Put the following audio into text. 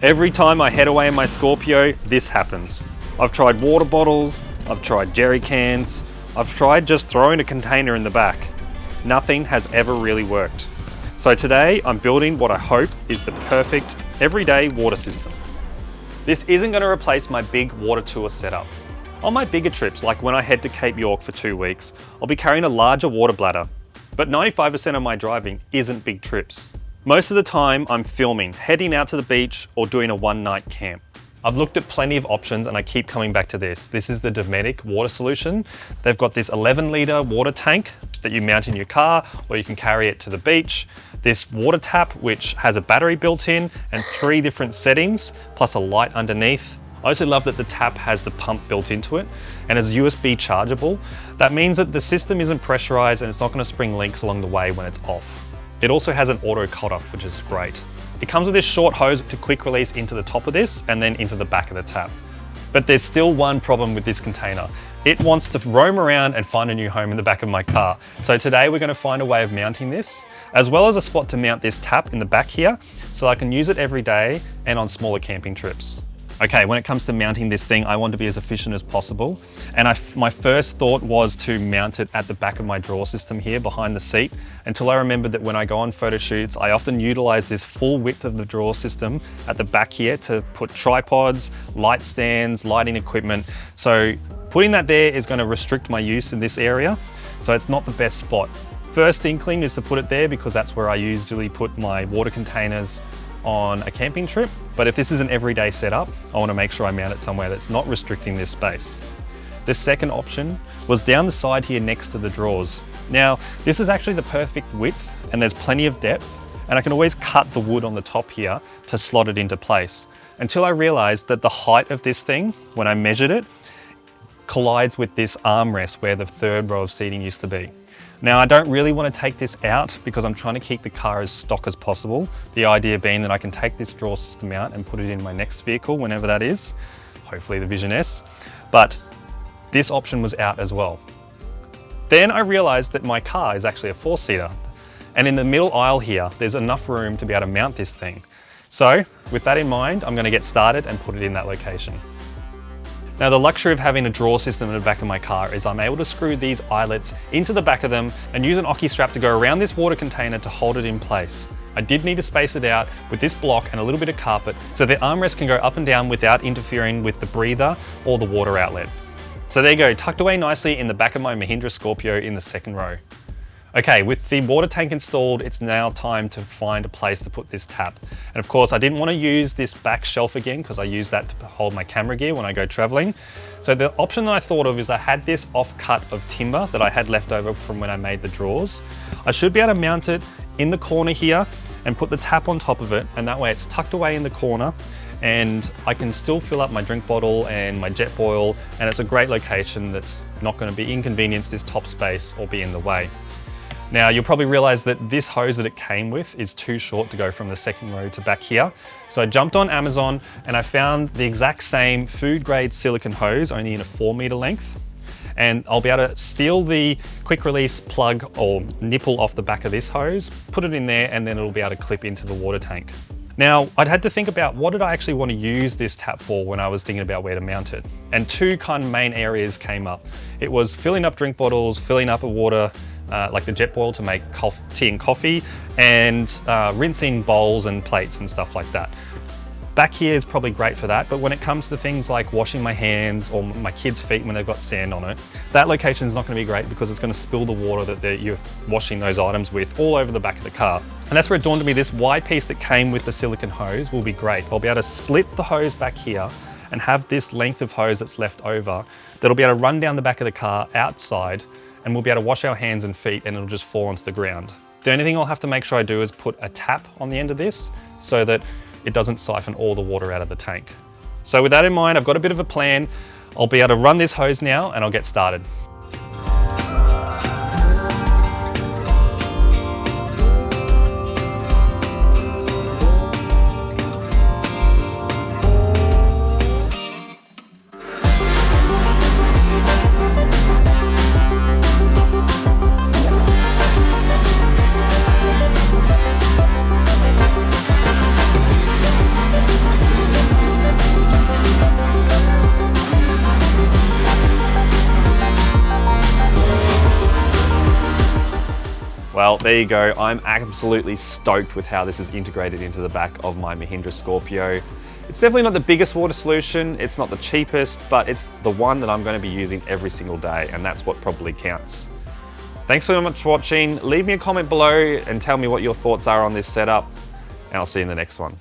Every time I head away in my Scorpio, this happens. I've tried water bottles, I've tried jerry cans, I've tried just throwing a container in the back. Nothing has ever really worked. So today I'm building what I hope is the perfect everyday water system. This isn't going to replace my big water tour setup. On my bigger trips, like when I head to Cape York for 2 weeks, I'll be carrying a larger water bladder. But 95% of my driving isn't big trips. Most of the time I'm filming, heading out to the beach or doing a one-night camp. I've looked at plenty of options and I keep coming back to this. This is the Dometic water solution. They've got this 11-litre water tank that you mount in your car or you can carry it to the beach. This water tap, which has a battery built in and 3 different settings, plus a light underneath. I also love that the tap has the pump built into it and is USB chargeable. That means that the system isn't pressurized and it's not going to spring leaks along the way when it's off. It also has an auto cutoff, which is great. It comes with this short hose to quick release into the top of this and then into the back of the tap. But there's still one problem with this container. It wants to roam around and find a new home in the back of my car. So today we're going to find a way of mounting this, as well as a spot to mount this tap in the back here, so I can use it every day and on smaller camping trips. Okay, when it comes to mounting this thing, I want to be as efficient as possible. And my first thought was to mount it at the back of my drawer system here behind the seat, until I remembered that when I go on photo shoots, I often utilize this full width of the drawer system at the back here to put tripods, light stands, lighting equipment. So putting that there is going to restrict my use in this area. So it's not the best spot. First inkling is to put it there because that's where I usually put my water containers on a camping trip, but if this is an everyday setup, I want to make sure I mount it somewhere that's not restricting this space. The second option was down the side here next to the drawers. Now, this is actually the perfect width and there's plenty of depth, and I can always cut the wood on the top here to slot it into place, until I realized that the height of this thing, when I measured it, collides with this armrest where the 3rd row of seating used to be. Now, I don't really want to take this out because I'm trying to keep the car as stock as possible. The idea being that I can take this drawer system out and put it in my next vehicle, whenever that is, hopefully the Vision S. But this option was out as well. Then I realized that my car is actually a 4-seater. And in the middle aisle here, there's enough room to be able to mount this thing. So with that in mind, I'm going to get started and put it in that location. Now, the luxury of having a drawer system in the back of my car is I'm able to screw these eyelets into the back of them and use an ocky strap to go around this water container to hold it in place. I did need to space it out with this block and a little bit of carpet so the armrest can go up and down without interfering with the breather or the water outlet. So there you go, tucked away nicely in the back of my Mahindra Scorpio in the 2nd row. Okay, with the water tank installed, it's now time to find a place to put this tap. And of course, I didn't want to use this back shelf again because I use that to hold my camera gear when I go traveling. So the option that I thought of is I had this off-cut of timber that I had left over from when I made the drawers. I should be able to mount it in the corner here and put the tap on top of it, and that way it's tucked away in the corner and I can still fill up my drink bottle and my jet boil, and it's a great location that's not going to be inconvenience this top space or be in the way. Now, you'll probably realize that this hose that it came with is too short to go from the 2nd row to back here. So I jumped on Amazon and I found the exact same food grade silicone hose, only in a 4-meter length. And I'll be able to steal the quick release plug or nipple off the back of this hose, put it in there, and then it'll be able to clip into the water tank. Now, I'd had to think about what did I actually want to use this tap for when I was thinking about where to mount it. And 2 kind of main areas came up. It was filling up drink bottles, filling up a water, like the jet boil to make tea and coffee, and rinsing bowls and plates and stuff like that. Back here is probably great for that, but when it comes to things like washing my hands or my kids' feet when they've got sand on it, that location is not going to be great because it's going to spill the water that you're washing those items with all over the back of the car. And that's where it dawned on me this wide piece that came with the silicone hose will be great. I'll be able to split the hose back here and have this length of hose that's left over that'll be able to run down the back of the car outside, and we'll be able to wash our hands and feet and it'll just fall onto the ground. The only thing I'll have to make sure I do is put a tap on the end of this so that it doesn't siphon all the water out of the tank. So with that in mind, I've got a bit of a plan. I'll be able to run this hose now and I'll get started. Well, there you go. I'm absolutely stoked with how this is integrated into the back of my Mahindra Scorpio. It's definitely not the biggest water solution, it's not the cheapest, but it's the one that I'm going to be using every single day, and that's what probably counts. Thanks so much for watching. Leave me a comment below and tell me what your thoughts are on this setup, and I'll see you in the next one.